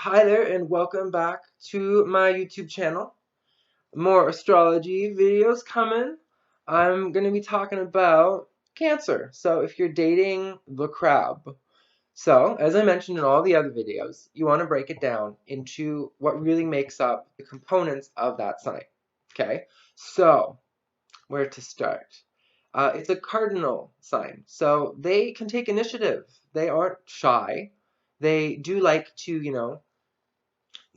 Hi there and welcome back to my YouTube channel. More astrology videos coming. I'm going to be talking about Cancer. So if you're dating the crab. So as I mentioned in all the other videos, you want to break it down into what really makes up the components of that sign. Okay? So where to start? It's a cardinal sign. So they can take initiative. They aren't shy. They do like to,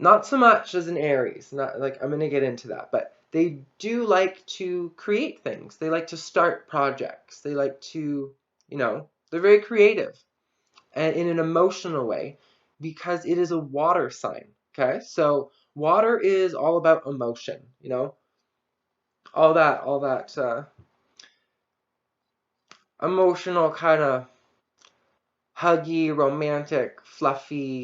not so much as an Aries, not like I'm going to get into that, but they do like to create things. They like to start projects. They like to, they're very creative and in an emotional way because it is a water sign. Okay? So water is all about emotion, all that emotional kind of huggy, romantic, fluffy,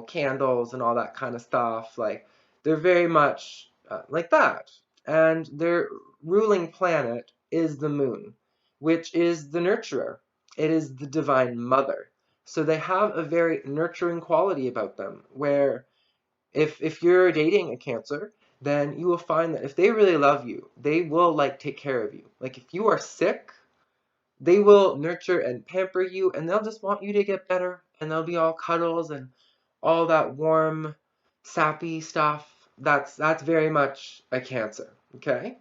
candles and all that kind of stuff. Like, they're very much like that. And their ruling planet is the moon, which is the nurturer. It is the divine mother. So they have a very nurturing quality about them, where if you're dating a Cancer, then you will find that if they really love you, they will like take care of you. Like if you are sick, they will nurture and pamper you, and they'll just want you to get better, and they'll be all cuddles and all that warm, sappy stuff. That's very much a Cancer, okay?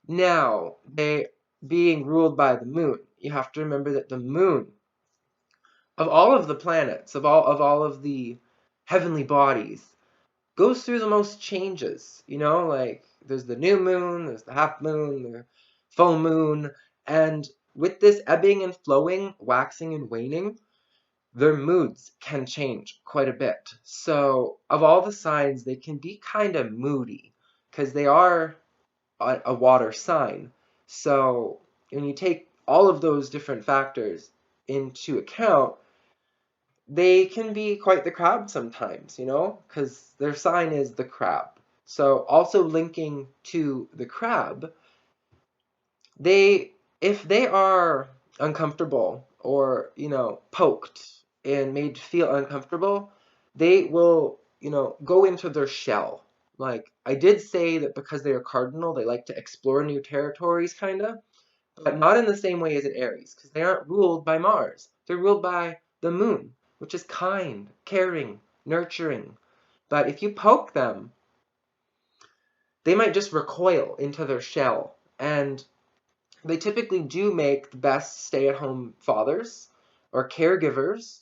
Now, they being ruled by the moon, you have to remember that the moon, of all of the planets, of all of the heavenly bodies, goes through the most changes, like there's the new moon, there's the half moon, the full moon, and with this ebbing and flowing, waxing and waning, their moods can change quite a bit. So, of all the signs, they can be kind of moody because they are a water sign. So, when you take all of those different factors into account, they can be quite the crab sometimes, because their sign is the crab. So also linking to the crab, they if they are uncomfortable or, poked and made to feel uncomfortable, they will, go into their shell. Like I did say that because they are cardinal, they like to explore new territories kind of, but not in the same way as an Aries, because they aren't ruled by Mars. They're ruled by the moon, which is kind, caring, nurturing. But if you poke them, they might just recoil into their shell. And they typically do make the best stay-at-home fathers or caregivers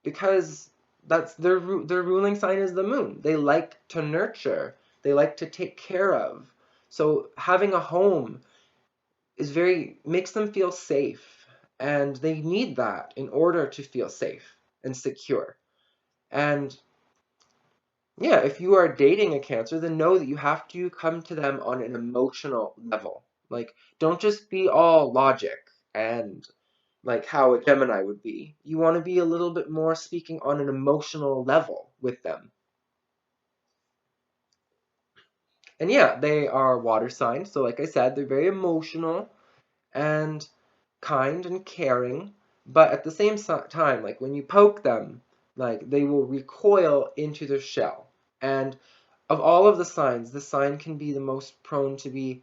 because that's their ruling sign is the moon. They like to nurture. They like to take care of. So having a home makes them feel safe, and they need that in order to feel safe and secure. And yeah, if you are dating a Cancer, then know that you have to come to them on an emotional level. Like, don't just be all logic and like how a Gemini would be. You want to be a little bit more speaking on an emotional level with them. And yeah, they are water signs, so like I said, they're very emotional and kind and caring, but at the same time, like when you poke them, like they will recoil into their shell. And of all of the signs, this sign can be the most prone to be,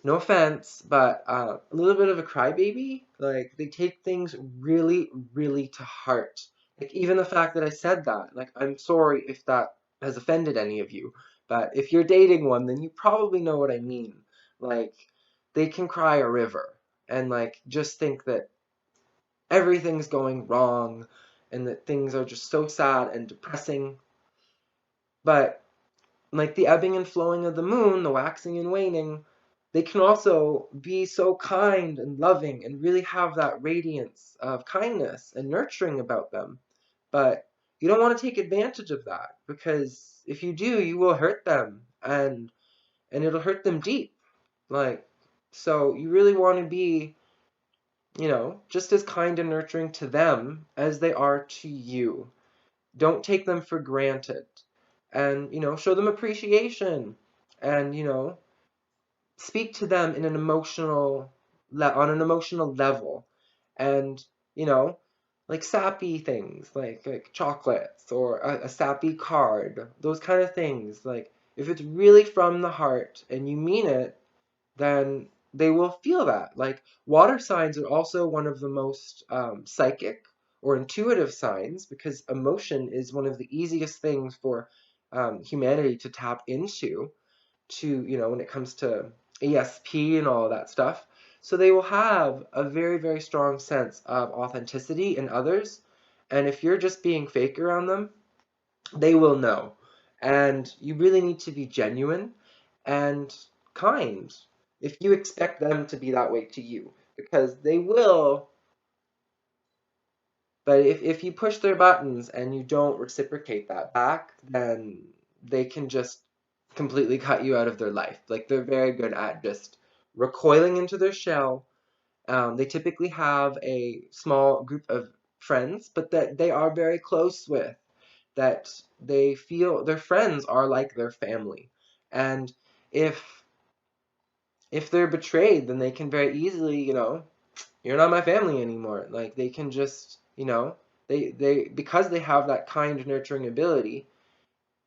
no offense, but a little bit of a crybaby. Like they take things really, really to heart. Like even the fact that I said that, like I'm sorry if that has offended any of you, but if you're dating one, then you probably know what I mean. Like they can cry a river and like just think that everything's going wrong and that things are just so sad and depressing. But like the ebbing and flowing of the moon, the waxing and waning, they can also be so kind and loving and really have that radiance of kindness and nurturing about them. But you don't want to take advantage of that because if you do, you will hurt them and it'll hurt them deep. Like so you really want to be, just as kind and nurturing to them as they are to you. Don't take them for granted and, show them appreciation and, speak to them in an emotional on an emotional level and, you know, like sappy things, like chocolates or a sappy card, those kind of things. Like if it's really from the heart and you mean it, then they will feel that. Like water signs are also one of the most psychic or intuitive signs because emotion is one of the easiest things for humanity to tap into to, when it comes to ESP and all of that stuff. So they will have a very, very strong sense of authenticity in others. And if you're just being fake around them, they will know. And you really need to be genuine and kind if you expect them to be that way to you, because they will. But if you push their buttons and you don't reciprocate that back, then they can just completely cut you out of their life. Like they're very good at just recoiling into their shell. They typically have a small group of friends, but that they are very close with, that they feel their friends are like their family. And if if they're betrayed, then they can very easily, you're not my family anymore. Like they can just, they because they have that kind nurturing ability,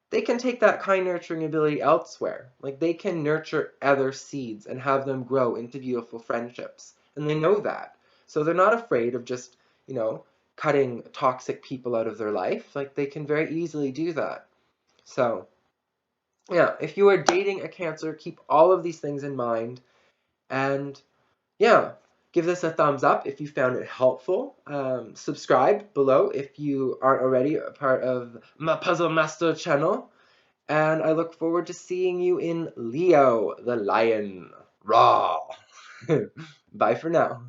they can take that kind nurturing ability elsewhere. Like they can nurture other seeds and have them grow into beautiful friendships. And they know that. So they're not afraid of just, cutting toxic people out of their life. Like they can very easily do that. So, yeah, if you are dating a Cancer, keep all of these things in mind. And yeah, give this a thumbs up if you found it helpful. Subscribe below if you aren't already a part of my Puzzle Master channel. And I look forward to seeing you in Leo, the lion. Raw. Bye for now.